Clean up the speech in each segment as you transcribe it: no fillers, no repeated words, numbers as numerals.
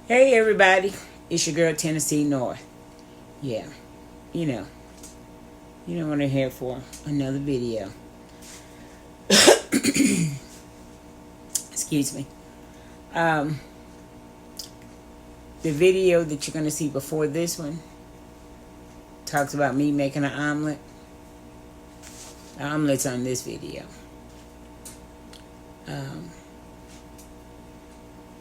Hey everybody, it's your girl Tennessee North. Yeah, you know, you know what I'm here for. Another video. Excuse me. Um, the video that you're going to see before this one talks about me making an omelet. The omelet's on this video.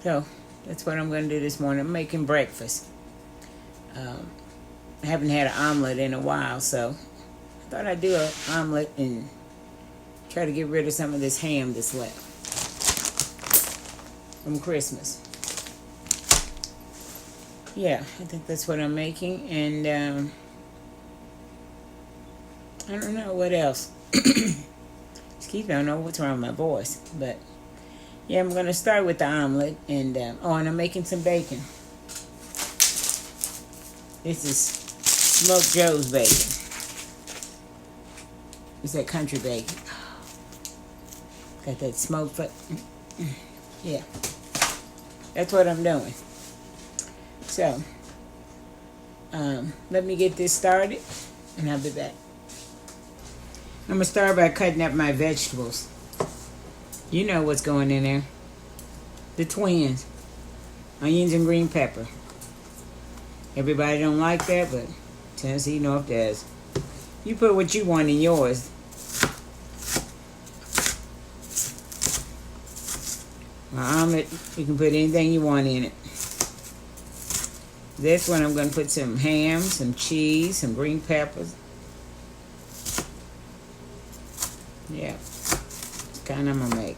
So, that's what I'm going to do this morning. I'm making breakfast. I haven't had an omelet in a while, so I thought I'd do an omelet and try to get rid of some of this ham that's left from Christmas. Yeah, I think that's what I'm making, and I don't know what else. Excuse me, I don't know what's wrong with my voice, but yeah, I'm going to start with the omelet, and and I'm making some bacon. This is Smoked Joe's bacon. It's that country bacon. Got that smoke, but yeah, that's what I'm doing. So, let me get this started, and I'll be back. I'm going to start by cutting up my vegetables. You know what's going in there. The twins. Onions and green pepper. Everybody don't like that, but Tennessee North does. You put what you want in yours. My omelet, you can put anything you want in it. This one I'm going to put some ham, some cheese, some green peppers. Yeah, it's kind of I'm going to make.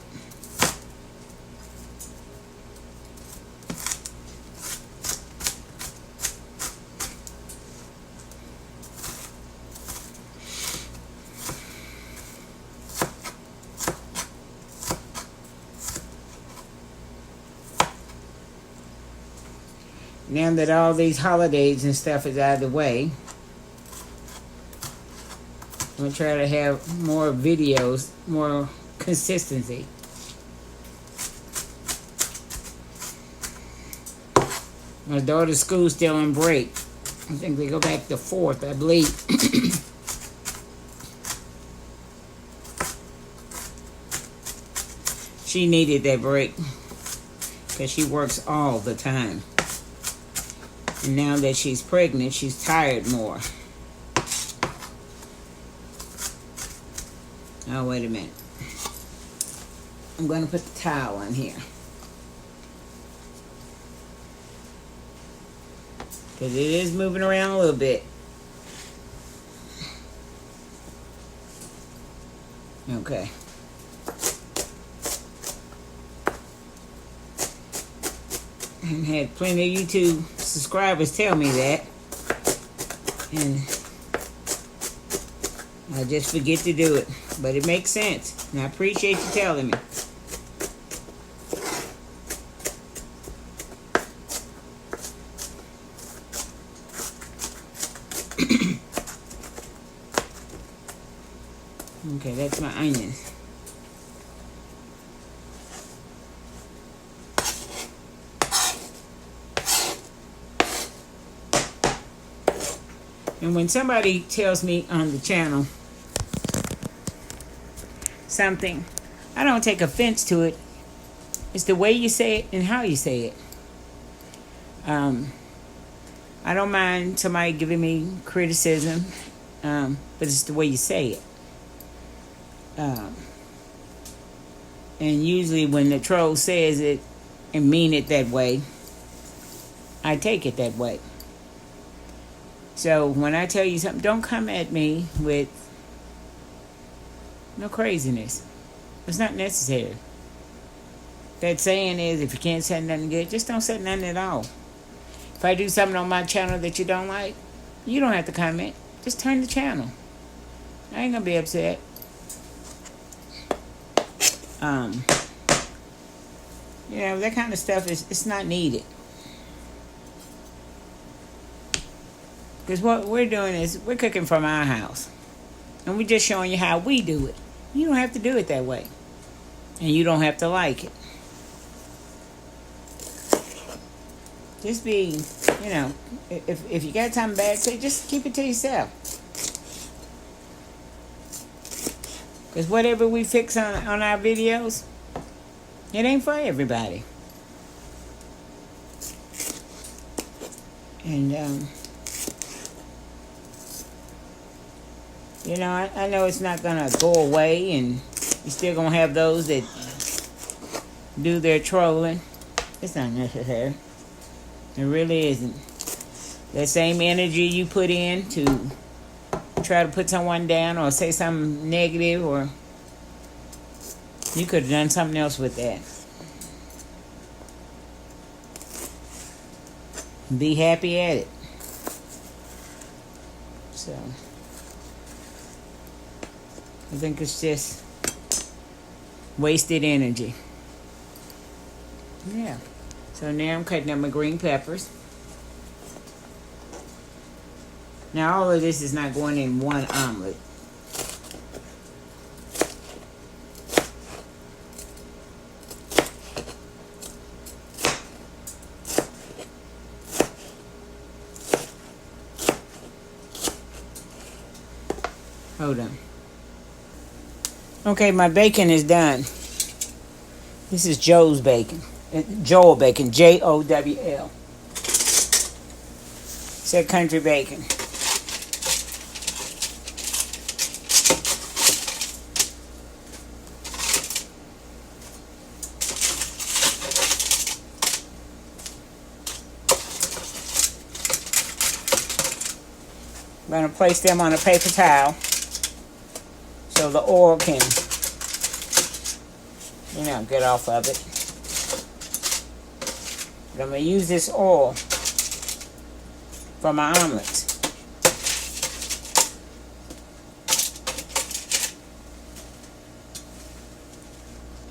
Now that all these holidays and stuff is out of the way, I'm going to try to have more videos, more consistency. My daughter's school's still on break. I think they go back the 4th, I believe. She needed that break because she works all the time. And now that she's pregnant, she's tired more. Oh, wait a minute. I'm going to put the towel on here. Because it is moving around a little bit. Okay. And had plenty of YouTube subscribers tell me that. And I just forget to do it. But it makes sense. And I appreciate you telling me. Okay, that's my onions. And when somebody tells me on the channel something, I don't take offense to it. It's the way you say it and how you say it. I don't mind somebody giving me criticism, but it's the way you say it. And usually when the troll says it and mean it that way, I take it that way. So when I tell you something, don't come at me with no craziness. It's not necessary. That saying is, if you can't say nothing good, just don't say nothing at all. If I do something on my channel that you don't like, you don't have to comment. Just turn the channel. I ain't gonna be upset. You know, that kind of stuff it's not needed. Because what we're doing is we're cooking from our house. And we're just showing you how we do it. You don't have to do it that way. And you don't have to like it. Just be, you know, if you got something bad, say just keep it to yourself. Because whatever we fix on our videos, it ain't for everybody. And, you know, I know it's not going to go away, and you're still going to have those that do their trolling. It's not necessary. It really isn't. That same energy you put in to try to put someone down or say something negative, or you could have done something else with that. Be happy at it. So I think it's just wasted energy. Yeah. So now I'm cutting up my green peppers. Now all of this is not going in one omelet. Hold on. Okay, my bacon is done. This is Joe's bacon. Joel bacon. Jowl. Said country bacon. I'm going to place them on a paper towel so the oil can, you know, get off of it. But I'm going to use this oil for my omelets.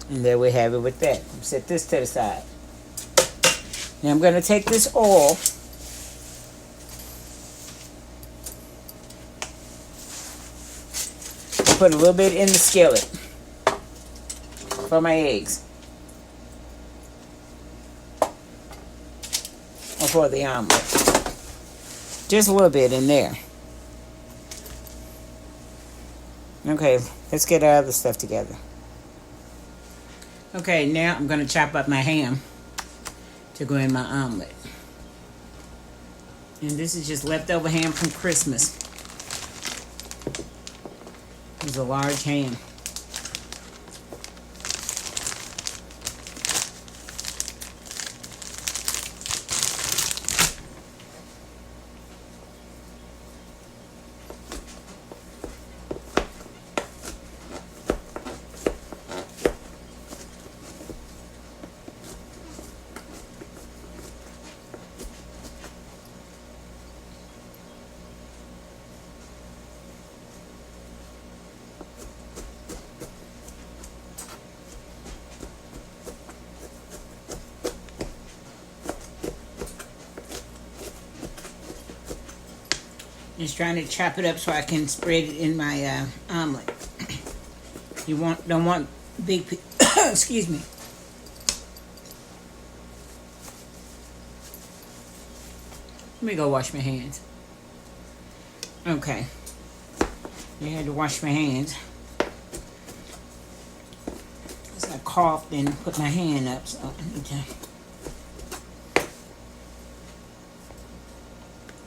And there we have it with that. Set this to the side. Now I'm going to take this oil and put a little bit in the skillet for my eggs. Or for the omelet. Just a little bit in there. Okay, let's get our other stuff together. Okay, now I'm going to chop up my ham to go in my omelet. And this is just leftover ham from Christmas. It's a large ham. Just trying to chop it up so I can spread it in my omelet. You don't want big excuse me. Let me go wash my hands. Okay. I had to wash my hands. Because I coughed and put my hand up, so I need to.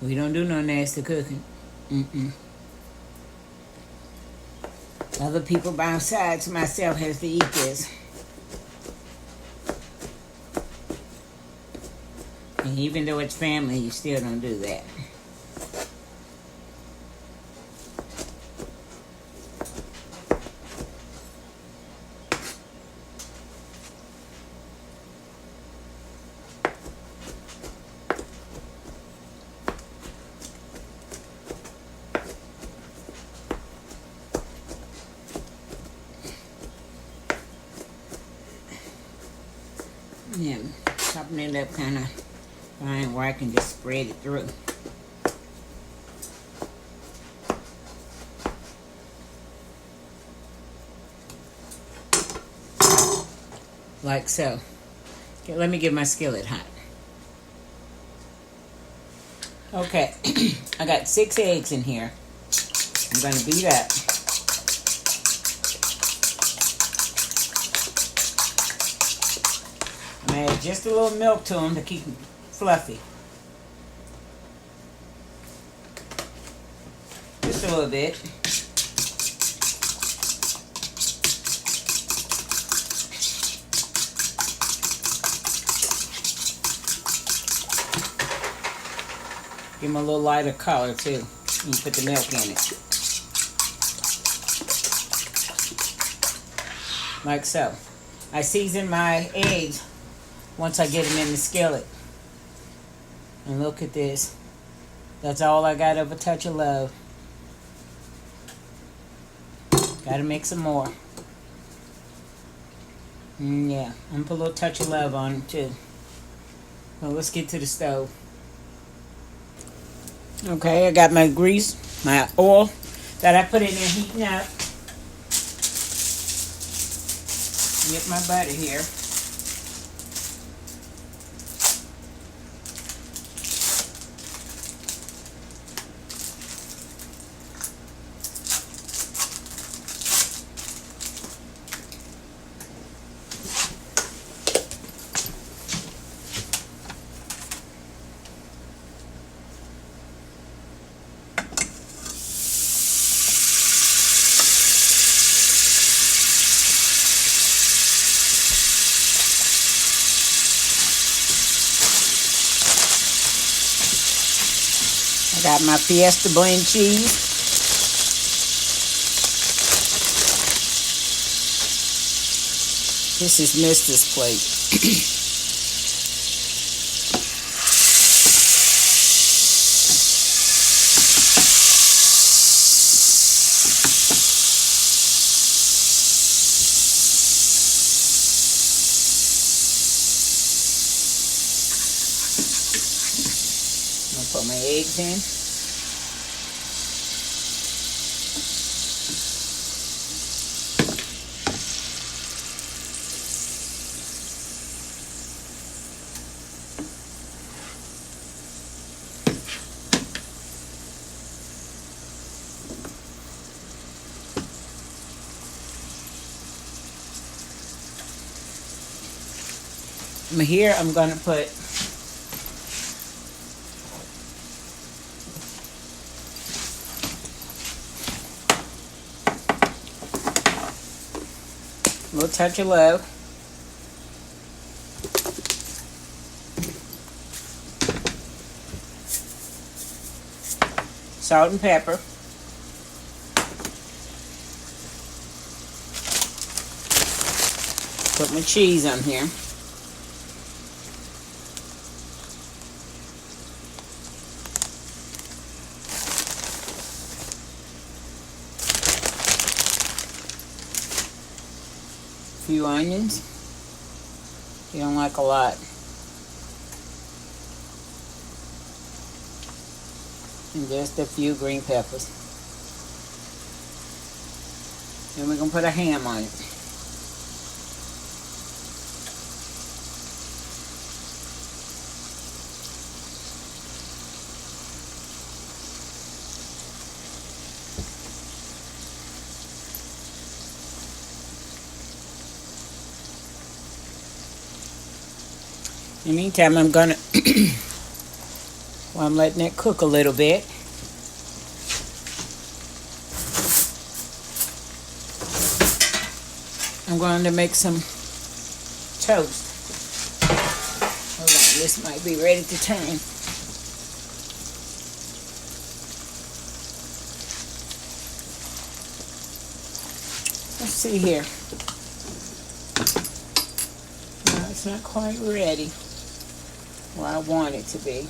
We don't do no nasty cooking. Other people besides myself has to eat this. And even though it's family, you still don't do that. Yeah, chopping it up kind of fine where I can just spread it through. Like so. Okay, let me get my skillet hot. Okay, I got 6 eggs in here. I'm going to beat up. I'm going to add just a little milk to them to keep them fluffy. Just a little bit. Give them a little lighter color too. You put the milk in it. Like so. I season my eggs once I get them in the skillet. And look at this. That's all I got of a touch of love. Gotta make some more. Yeah, I'm gonna put a little touch of love on it too. Well, let's get to the stove. Okay, I got my grease, my oil that I put in there heating up. Get my butter here. I got my Fiesta blend cheese. This is Mister's plate. I'm gonna put my eggs in. Here I'm going to put a little touch of love. Salt and pepper. Put my cheese on here. Few onions. You don't like a lot. And just a few green peppers. Then we're going to put a ham on it. In the meantime, I'm gonna, while I'm letting it cook a little bit, I'm going to make some toast. Hold on, this might be ready to turn. Let's see here. No, it's not quite ready. Well, I want it to be.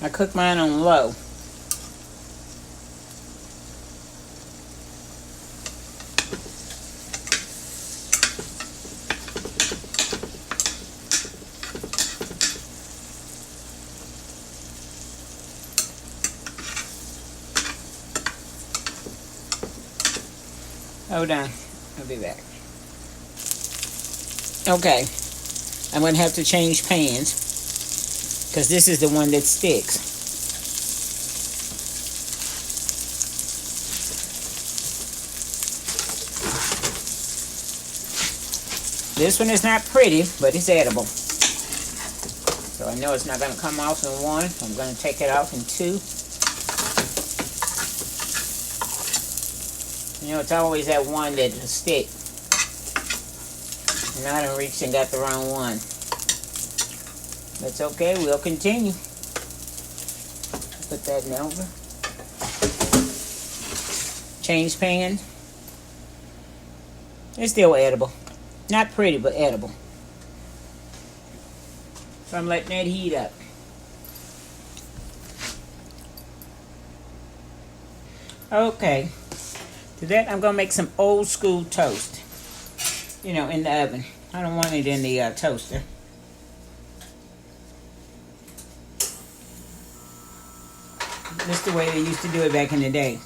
I cook mine on low. Hold on, I'll be back. Okay, I'm going to have to change pans because this is the one that sticks. This one is not pretty, but it's edible. So I know it's not going to come off in one. I'm going to take it off in two. You know, it's always that one that will stick. And I done reached and got the wrong one. That's okay, we'll continue. Put that in over. Change pan. It's still edible. Not pretty, but edible. So I'm letting that heat up. Okay. To that, I'm going to make some old school toast. You know, in the oven. I don't want it in the toaster. This is the way they used to do it back in the day.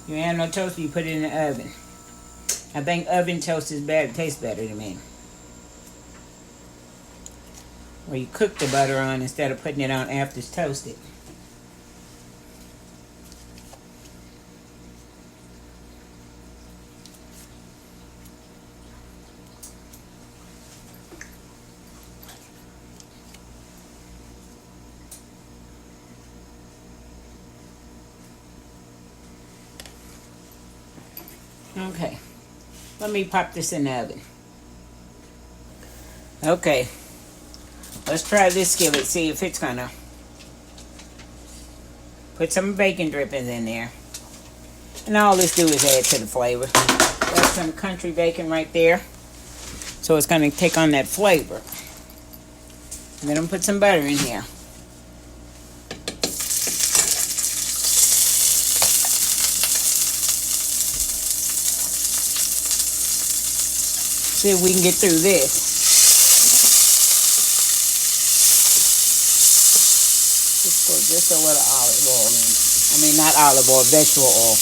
You ain't have no toaster, you put it in the oven. I think oven toast is better, tastes better to me. Where you cook the butter on instead of putting it on after it's toasted. Okay, let me pop this in the oven. Okay, let's try this skillet, see if it's gonna. Put some bacon drippings in there. And all this do is add to the flavor. Got some country bacon right there. So it's gonna take on that flavor. And then I'm gonna put some butter in here. See if we can get through this. Just put just a little olive oil in it. I mean, not olive oil, vegetable oil.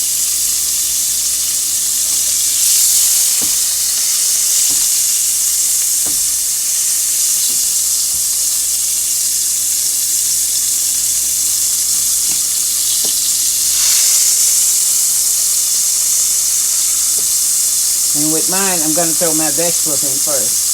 And with mine, I'm going to throw my vegetables in first.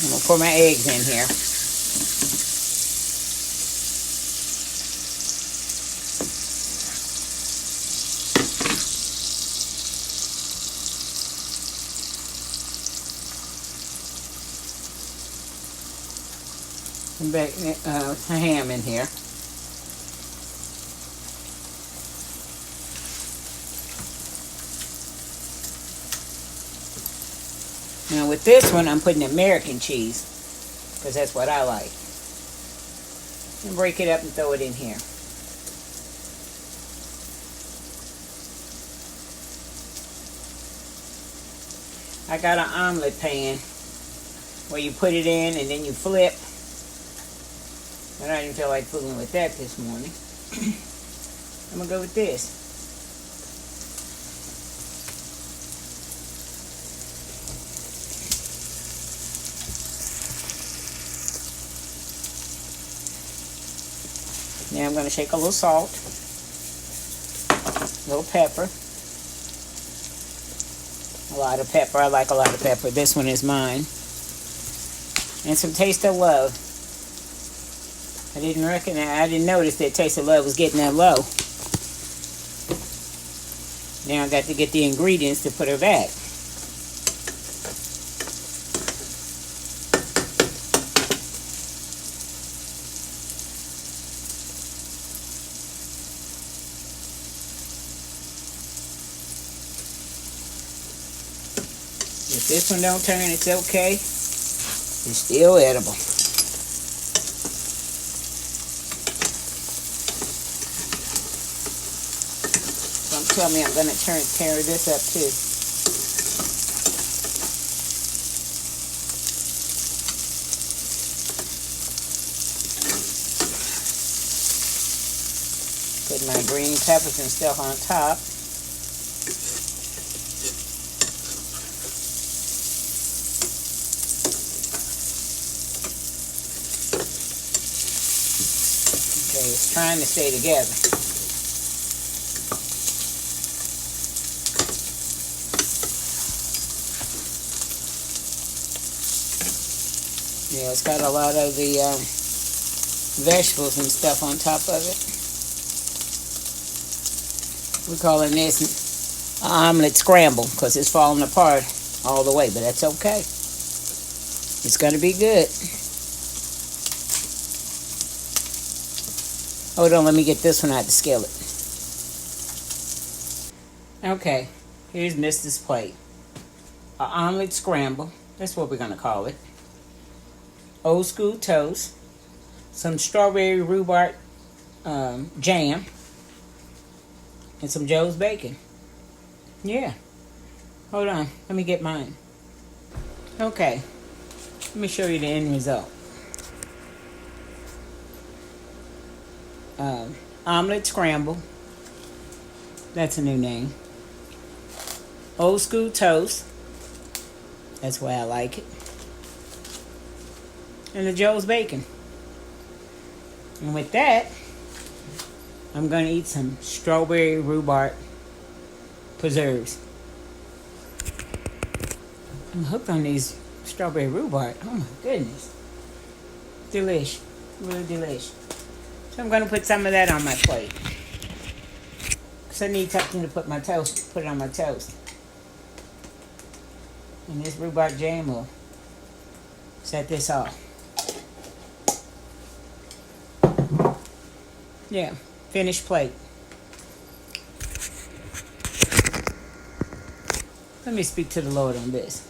I'm going to pour my eggs in here. Some ham in here. Now with this one, I'm putting American cheese because that's what I like. And break it up and throw it in here. I got an omelet pan where you put it in and then you flip. And I didn't feel like fooling with that this morning. I'm going to go with this. Now I'm going to shake a little salt, a little pepper, a lot of pepper. I like a lot of pepper. This one is mine. And some taste of love. I didn't notice that taste of love was getting that low. Now I got to get the ingredients to put her back. If this one don't turn, it's okay. It's still edible. Don't tell me I'm gonna tear this up too. Put my green peppers and stuff on top. Okay, it's trying to stay together. Yeah, it's got a lot of the vegetables and stuff on top of it. We're calling this omelet scramble because it's falling apart all the way, but that's okay. It's going to be good. Hold on, let me get this one out the skillet. Okay, here's Mrs. Plate. An omelet scramble, that's what we're going to call it. Old school toast. Some strawberry rhubarb jam. And some Joe's bacon. Yeah. Hold on. Let me get mine. Okay. Let me show you the end result. Omelet scramble. That's a new name. Old school toast. That's the way I like it. And the Joe's bacon. And with that, I'm going to eat some strawberry rhubarb preserves. I'm hooked on these strawberry rhubarb. Oh my goodness. Delish. Really delish. So I'm going to put some of that on my plate. Because I need something to put it on my toast. And this rhubarb jam will set this off. Yeah. Finished plate. Let me speak to the Lord on this.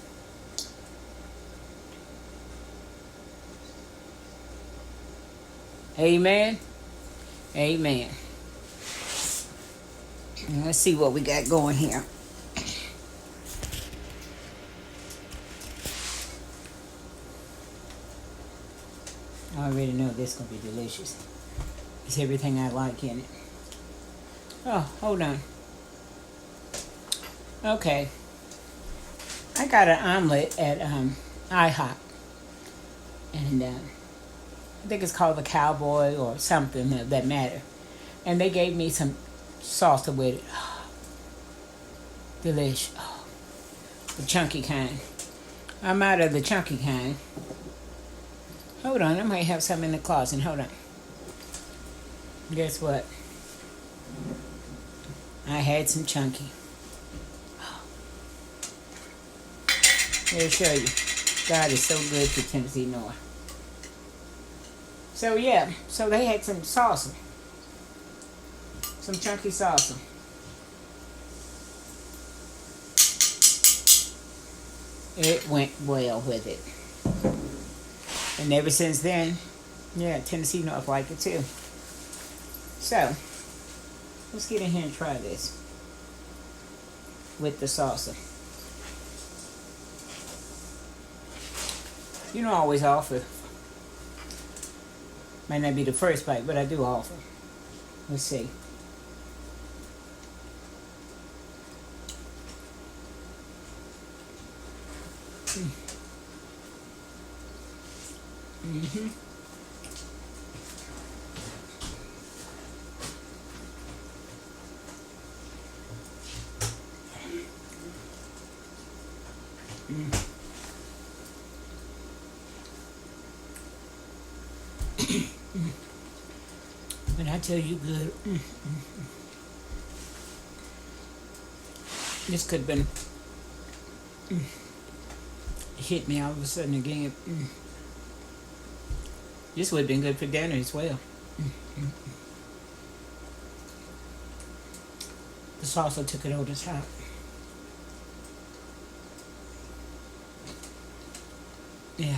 Amen. Amen. Let's see what we got going here. I already know this is going to be delicious. It's everything I like in it. Oh, hold on. Okay. I got an omelet at IHOP. And I think it's called the Cowboy or something of that matter. And they gave me some salsa with it. Oh, delish. Oh, the chunky kind. I'm out of the chunky kind. Hold on, I might have some in the closet. Hold on. Guess what? I had some chunky. Let me show you. God is so good to Tennessee North. So yeah, so they had some salsa. Some chunky salsa. It went well with it. And ever since then, yeah, Tennessee North like it too. So, let's get in here and try this with the salsa. You know I always offer. Might not be the first bite, but I do offer. Let's see. Mm-hmm. When I tell you good, this could have been hit me all of a sudden again. This would have been good for dinner as well. The salsa took it over the top. Yeah.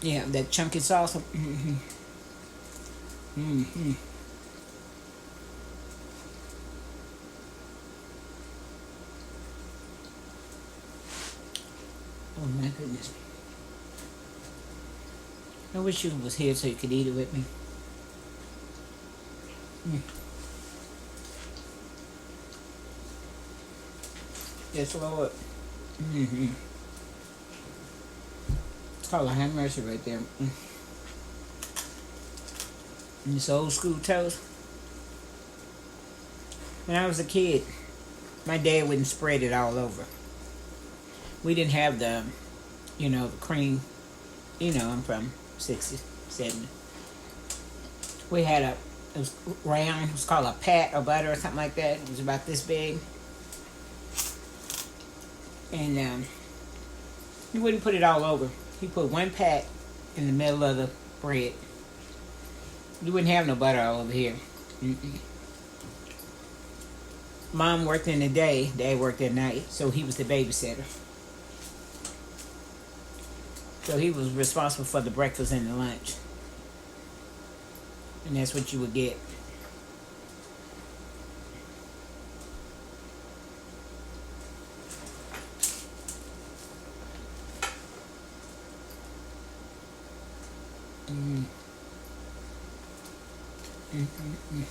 Yeah, that chunky sauce. Mm-hmm. Mm-hmm. Oh my goodness. I wish you was here so you could eat it with me. Mm. Yes, Lord. Mm-hmm. It's called a ham mercy right there. Mm. And this old school toast. When I was a kid, my dad wouldn't spread it all over. We didn't have the cream. I'm from 60, 70. We had it was round, it was called a pat or butter or something like that. It was about this big. And he wouldn't put it all over. He put one pat in the middle of the bread. You wouldn't have no butter all over here. Mm-mm. Mom worked in the day, Dad worked at night, so he was the babysitter. So he was responsible for the breakfast and the lunch. And that's what you would get. Mm. Mm-mm-mm.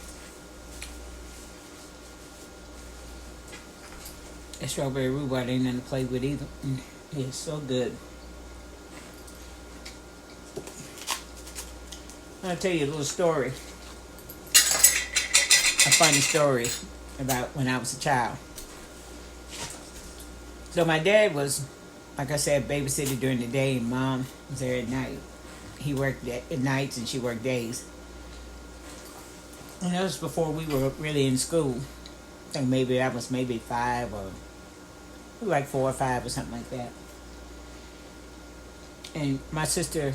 That strawberry rhubarb ain't nothing to play with either. It's so good. I'll tell you a little story. A funny story about when I was a child. So my dad was, like I said, babysitter during the day, and Mom was there at night. He worked at nights and she worked days. And that was before we were really in school. I think maybe I was maybe 5 or like 4 or 5 or something like that. And my sister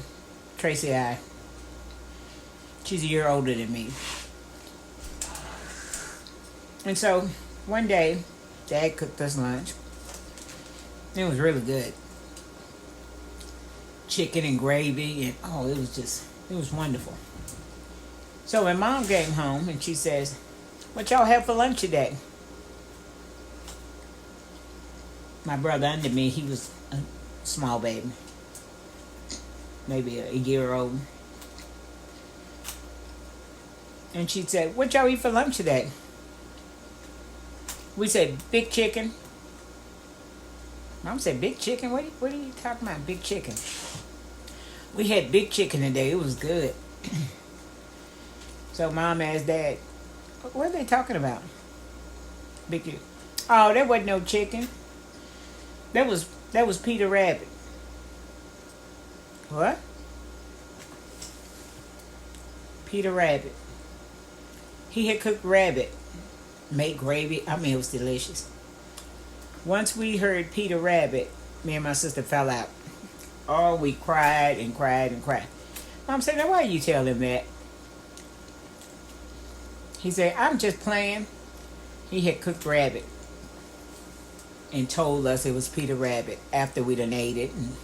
Tracy, she's a year older than me. And so one day, Dad cooked us lunch. It was really good. Chicken and gravy, and it was wonderful. So when Mom came home and she says, "What y'all have for lunch today?" My brother under me, he was a small baby, maybe a year old. And she said, "What y'all eat for lunch today?" We said, "Big chicken." Mom said, "Big chicken? What are you talking about, big chicken?" We had big chicken today. It was good. So Mom asked Dad, "What are they talking about?" Big chicken. "Oh, there wasn't no chicken. That was Peter Rabbit." What? Peter Rabbit. He had cooked rabbit, made gravy. I mean, it was delicious. Once we heard Peter Rabbit, me and my sister fell out. Oh, we cried and cried and cried. Mom said, "Now why you tell him that?" He said, "I'm just playing." He had cooked rabbit and told us it was Peter Rabbit after we done ate it. And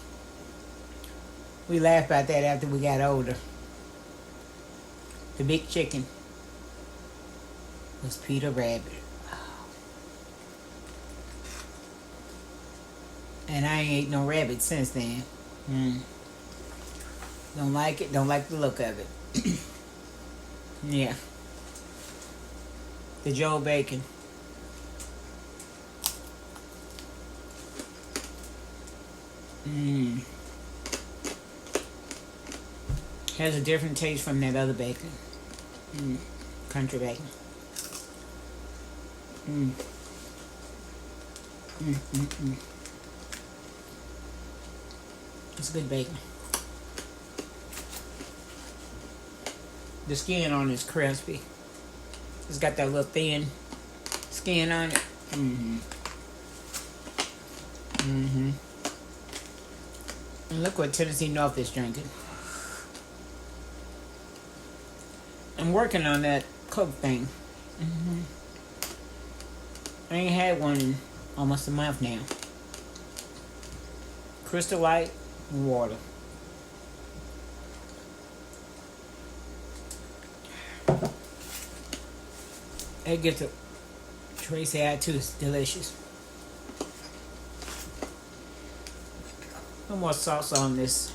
we laughed about that after we got older. The big chicken was Peter Rabbit. And I ain't ate no rabbit since then. Don't like it, don't like the look of it. Yeah. The Joe Bacon. Has a different taste from that other bacon. Country bacon. It's good bacon. The skin on it is crispy. It's got that little thin skin on it. And look what Tennessee North is drinking. I'm working on that Coke thing. I ain't had one in almost a month now. Crystal Light and water. That gets a Tracy out too. It's delicious. No more sauce on this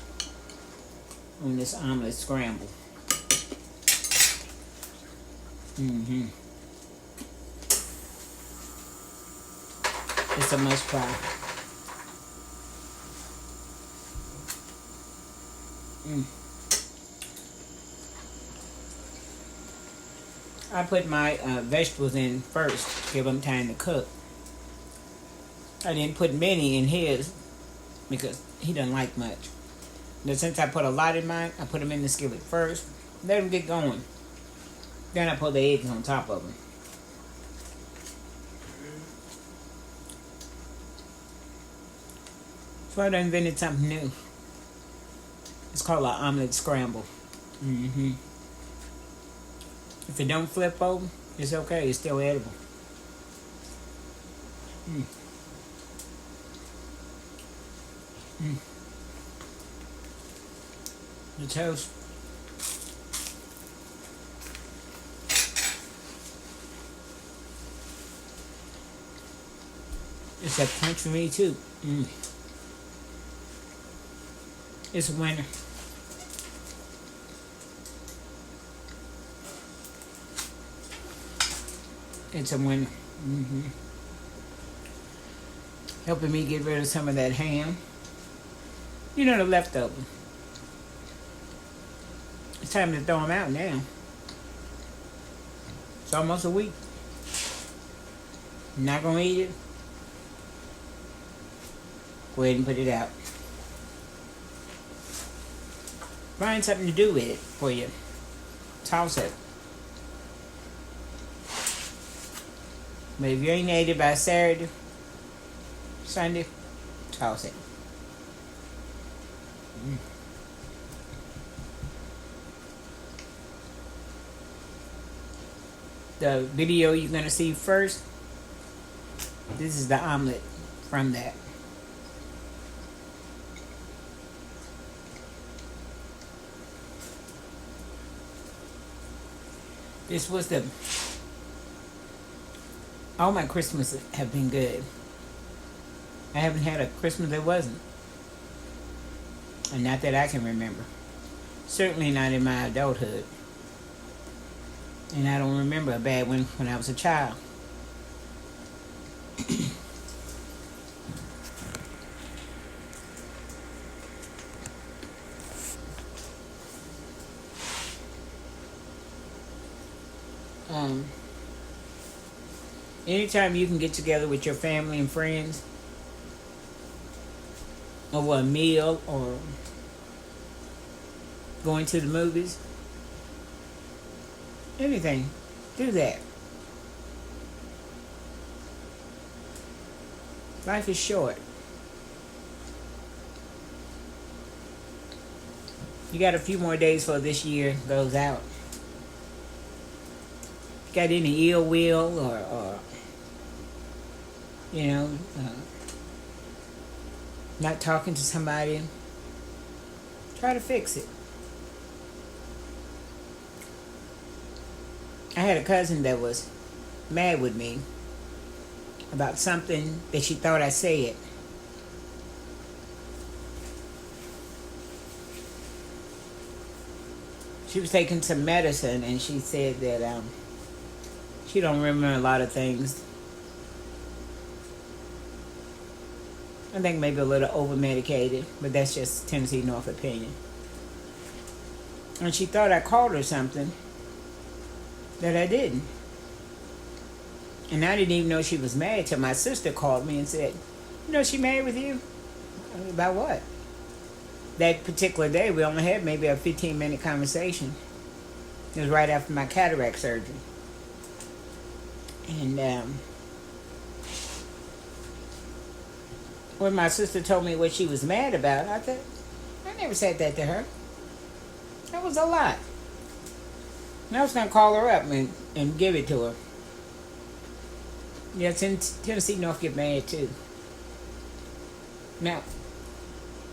omelet scramble. It's a must try. I put my vegetables in first, give them time to cook. I didn't put many in his because he doesn't like much. But since I put a lot in mine, I put them in the skillet first, let them get going. Then I put the eggs on top of them. So I invented something new. It's called an omelet scramble. If it don't flip over, it's okay. It's still edible. The toast. It's a crunch for me too. It's a winner. It's a winner. Helping me get rid of some of that ham. You know, the leftover. It's time to throw them out now. It's almost a week. Not gonna eat it? Go ahead and put it out. Find something to do with it for you. Toss it. But if you ain't ate it by Saturday, Sunday, toss it. The video you're going to see first, this is the omelet from that. This was the... All my Christmases have been good. I haven't had a Christmas that wasn't. And not that I can remember. Certainly not in my adulthood. And I don't remember a bad one when I was a child. Anytime you can get together with your family and friends over a meal or going to the movies, anything, do that. Life is short. You got a few more days before this year goes out. Got any ill will or you know, not talking to somebody, try to fix it. I had a cousin that was mad with me about something that she thought I said. She was taking some medicine and she said that she don't remember a lot of things. I think maybe a little over-medicated, but that's just Tennessee North opinion. And she thought I called her something that I didn't. And I didn't even know she was mad till my sister called me and said, you know, she mad with you? About what? That particular day, we only had maybe a 15-minute conversation. It was right after my cataract surgery. And when my sister told me what she was mad about, I thought, I never said that to her. That was a lie. And I was going to call her up and give it to her. Yeah, Tennessee North get mad too. Now,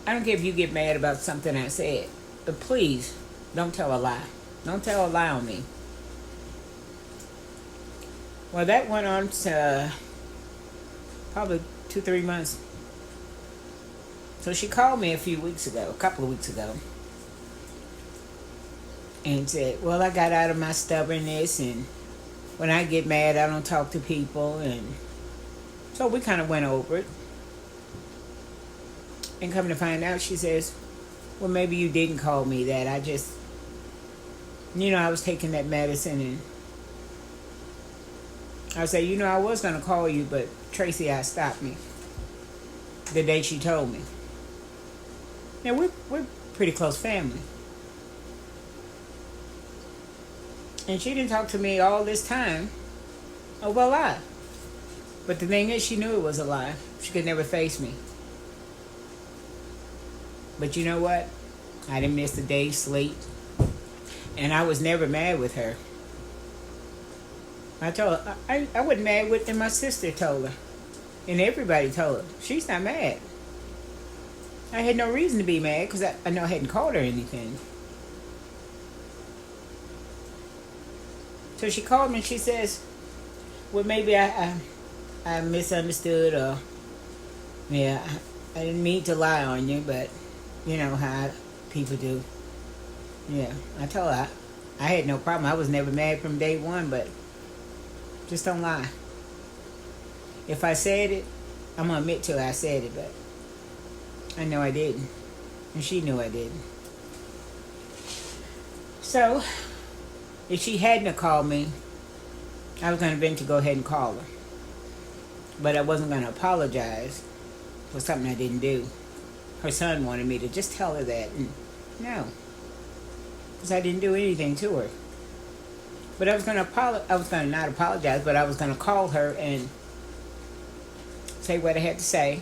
I don't care if you get mad about something I said, but please don't tell a lie. Don't tell a lie on me. Well, that went on to probably 2-3 months. So she called me a couple of weeks ago, and said, well, I got out of my stubbornness, and when I get mad, I don't talk to people. And so we kind of went over it. And come to find out, she says, well, maybe you didn't call me that. I just, I was taking that medicine, and I said, I was going to call you, but Tracy stopped me the day she told me. Now, we're pretty close family. And she didn't talk to me all this time over a lie. But the thing is, she knew it was a lie. She could never face me. But you know what? I didn't miss a day's sleep. And I was never mad with her. I told her, I wasn't mad with her, and my sister told her. And everybody told her, she's not mad. I had no reason to be mad because I know I hadn't called her anything. So she called me and she says, well, maybe I misunderstood, or, I didn't mean to lie on you, but you know how people do. Yeah, I told her I had no problem. I was never mad from day one, but just don't lie. If I said it, I'm going to admit to her I said it, but I know I didn't. And she knew I didn't. So, if she hadn't have called me, I was going to eventually go ahead and call her. But I wasn't going to apologize for something I didn't do. Her son wanted me to just tell her that. And no. Because I didn't do anything to her. But I was going to not apologize, but I was going to call her and say what I had to say.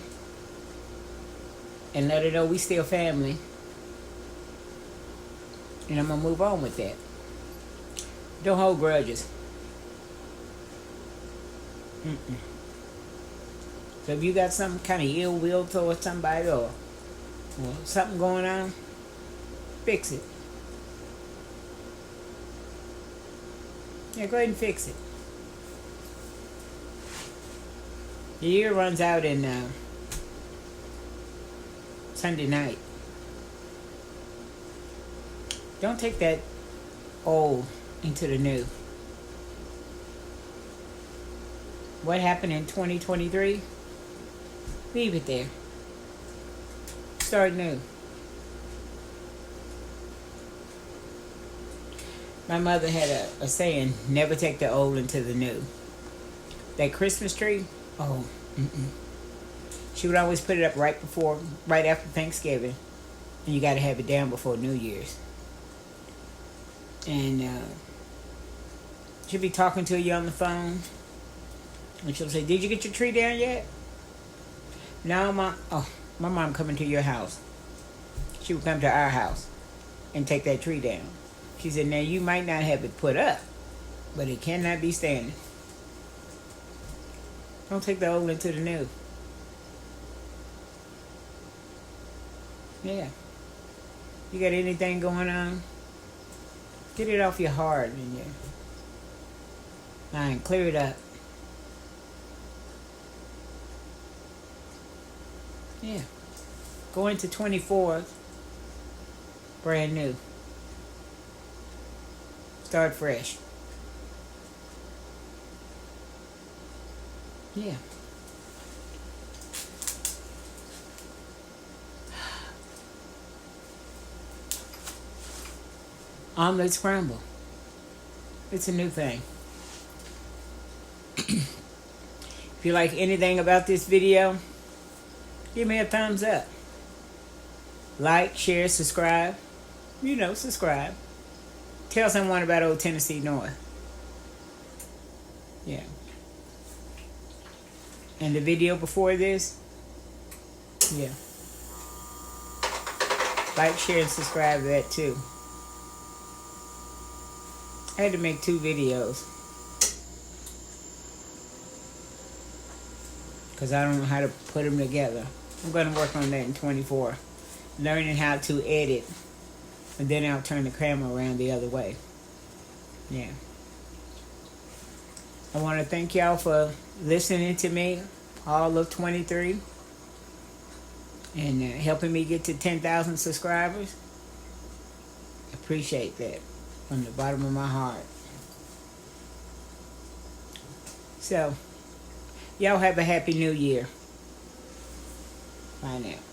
And let her know we still family. And I'm going to move on with that. Don't hold grudges. Mm-mm. So if you got some kind of ill will towards somebody or something going on, fix it. Yeah, go ahead and fix it. The year runs out in Sunday night. Don't take that old into the new. What happened in 2023? Leave it there. Start new. My mother had a saying, never take the old into the new. That Christmas tree, she would always put it up right after Thanksgiving. And you got to have it down before New Year's. And she'll be talking to you on the phone. And she'll say, did you get your tree down yet? No, Mom. Oh, my mom coming to your house. She would come to our house and take that tree down. She said, now you might not have it put up, but it cannot be standing. Don't take the old into the new. Yeah. You got anything going on? Get it off your heart and your mind. Clear it up. Yeah. Go into 24th. Brand new. Start fresh. Yeah. Omelet scramble. It's a new thing. If you like anything about this video, give me a thumbs up. Like, share, subscribe. Subscribe. Tell someone about Old Tennessee North. Yeah. And the video before this, yeah. Like, share, and subscribe to that too. I had to make 2 videos. because I don't know how to put them together. I'm going to work on that in 24. Learning how to edit, and then I'll turn the camera around the other way. Yeah. I want to thank y'all for listening to me all of 23 and helping me get to 10,000 subscribers. Appreciate that from the bottom of my heart. So, y'all have a happy new year. Bye now.